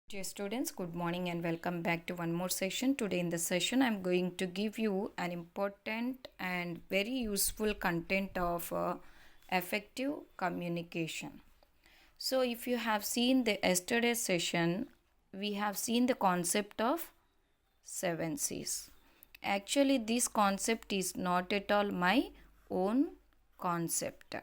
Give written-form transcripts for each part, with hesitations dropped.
Dear students, good morning and welcome back to one more session. Today in the session, I'm going to give you an important and very useful content of effective communication. So, if you have seen the yesterday's session, we have seen the concept of 7 C's. Actually, this concept is not at all my own concept.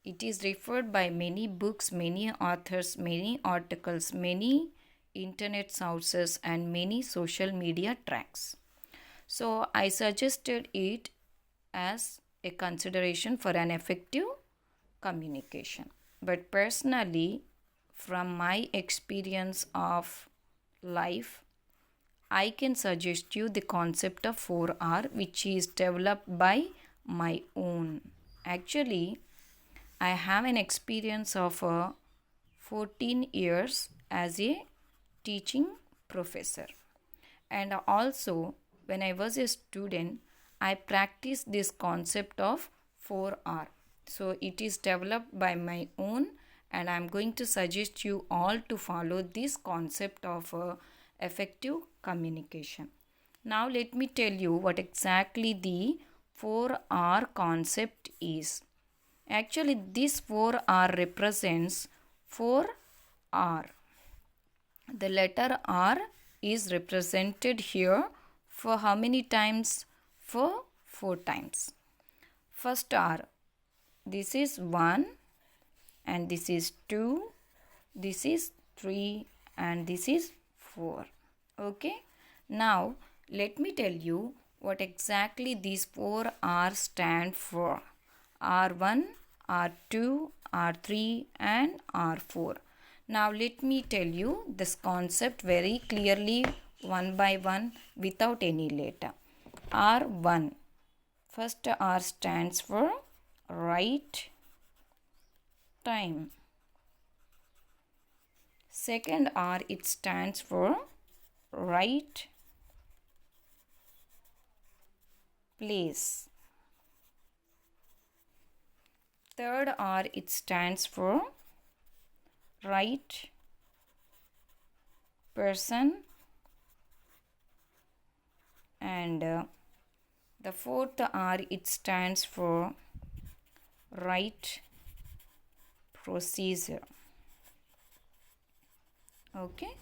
It is referred by many books, many authors, many articles, many internet sources, and many social media tracks. So, I suggested it as a consideration for an effective communication. But personally, from my experience of life, I can suggest you the concept of 4R, which is developed by my own. Actually, I have an experience of 14 years as a teaching professor. And also, when I was a student, I practiced this concept of 4R. So, it is developed by my own, and I am going to suggest you all to follow this concept of effective communication. Now, let me tell you what exactly the 4R concept is. Actually, this 4R represents 4R. The letter R is represented here for how many times? For 4 times. First R, this is 1 and this is 2, this is 3 and this is 4. Okay. Now, let me tell you what exactly these 4 R stand for. R1, R2, R3 and R4. Now let me tell you this concept very clearly one by one without any letter. R1. First R stands for right time. Second R, it stands for right place. Third R, it stands for right person, and the fourth R, it stands for right procedure. Okay.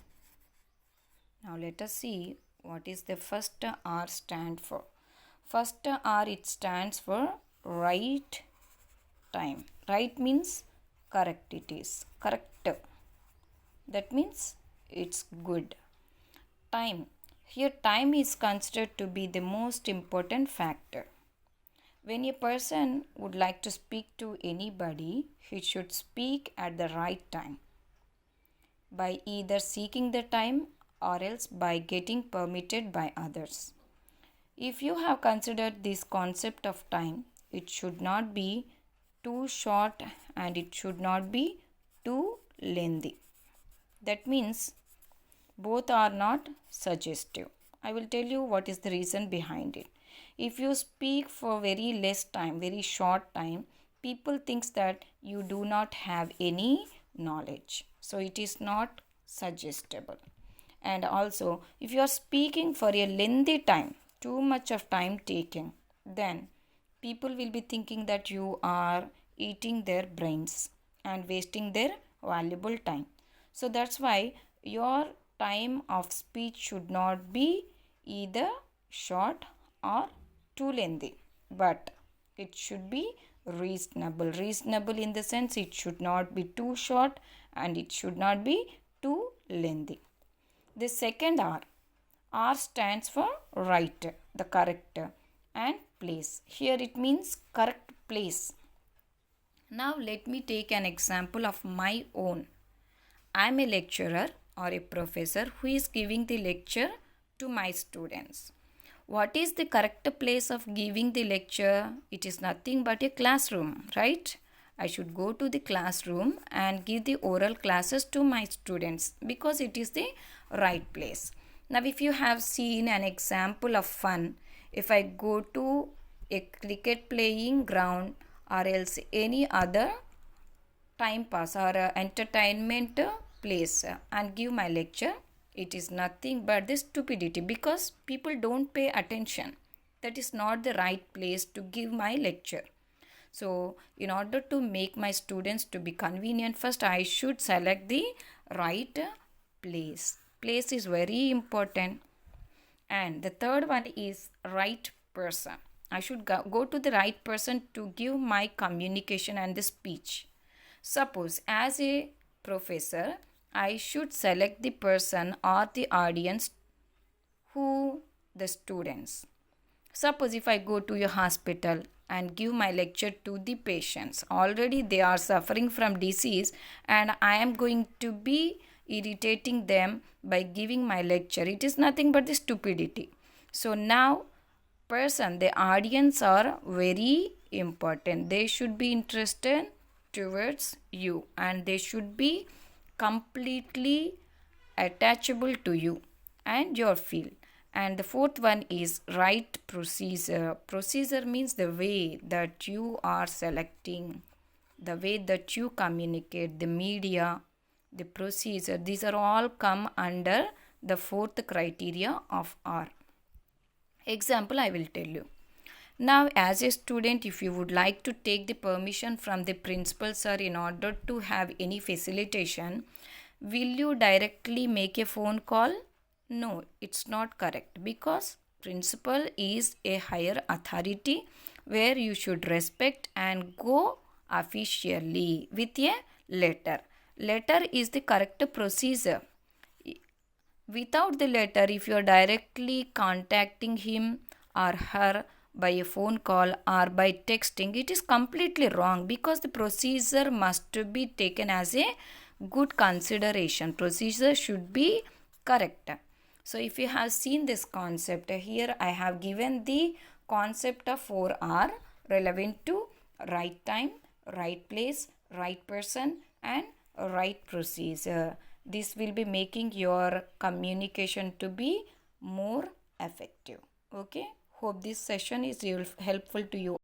Now let us see what is the first R stand for. First R, it stands for right time. Right means correct, it is correct. That means it's good. Time. Here time is considered to be the most important factor. When a person would like to speak to anybody, he should speak at the right time, by either seeking the time or else by getting permitted by others. If you have considered this concept of time, it should not be too short and it should not be too lengthy. That means both are not suggestive. I will tell you what is the reason behind it. If you speak for very less time, very short time, people thinks that you do not have any knowledge. So it is not suggestible. And also, if you are speaking for a lengthy time, too much of time taken, then people will be thinking that you are eating their brains and wasting their valuable time. So that's why your time of speech should not be either short or too lengthy, but it should be reasonable. Reasonable in the sense it should not be too short and it should not be too lengthy. The second R, R stands for right, the correct, and place. Here it means correct place. Now let me take an example of my own. I am a lecturer or a professor who is giving the lecture to my students. What is the correct place of giving the lecture? It is nothing but a classroom, right? I should go to the classroom and give the oral classes to my students because it is the right place. Now, if you have seen an example of fun, if I go to a cricket playing ground or else any other time pass or entertainment place and give my lecture, it is nothing but the stupidity, because people don't pay attention. That is not the right place to give my lecture. So in order to make my students to be convenient, first I should select the right place. Place is very important. And the third one is right person. I should go to the right person to give my communication and the speech. Suppose as a professor, I should select the person or the audience who the students. Suppose if I go to a hospital and give my lecture to the patients, already they are suffering from disease, and I am going to be irritating them by giving my lecture. It is nothing but the stupidity. So now the audience are very important. They should be interested towards you, and they should be completely attachable to you and your field. And the fourth one is right procedure. Procedure means the way that you are selecting, the way that you communicate, the media, the procedure. These are all come under the fourth criteria of R. Example I will tell you. Now, as a student, if you would like to take the permission from the principal sir in order to have any facilitation, will you directly make a phone call? No, it's not correct, because principal is a higher authority where you should respect and go officially with a letter. Letter is the correct procedure. Without the letter, if you are directly contacting him or her by a phone call or by texting, it is completely wrong, because the procedure must be taken as a good consideration. Procedure should be correct. So if you have seen this concept, here I have given the concept of 4R relevant to right time, right place, right person, and right procedure. This will be making your communication to be more effective. Okay, hope this session is helpful to you.